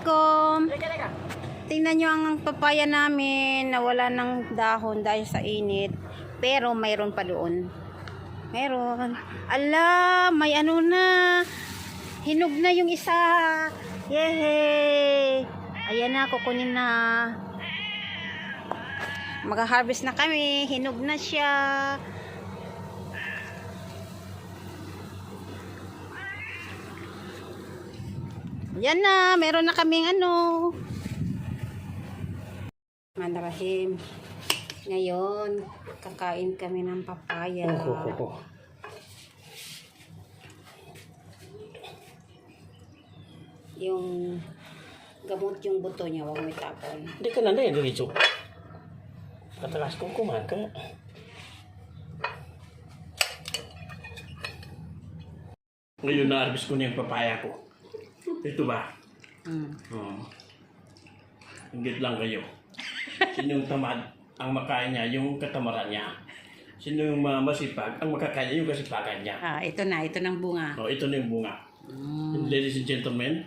Assalamualaikum. Tingnan nyo ang papaya namin. Nawala ng dahon dahil sa init. Pero mayroon pa doon. Mayroon. Ala, may ano na. Hinog na yung isa. Yehey. Ayan na, kukunin na. Mag-harvest na kami. Hinog na siya. Yan na, meron na kaming ano. Mandarahim. Ngayon, kakain kami ng papaya. Yung gamot yung buto niya, huwag mo itapon. Hindi ka na yan, diretso. Katalas kong kumaka. Ngayon na-harvest ko na yung papaya ko. Ito ba? Ingit lang kayo. Sino yung tamad ang makain niya, yung katamaran niya. Sino yung masipag ang makakain niya, yung kasipagan niya. Ito na, ito ng bunga. Ito na yung bunga. Ladies and gentlemen,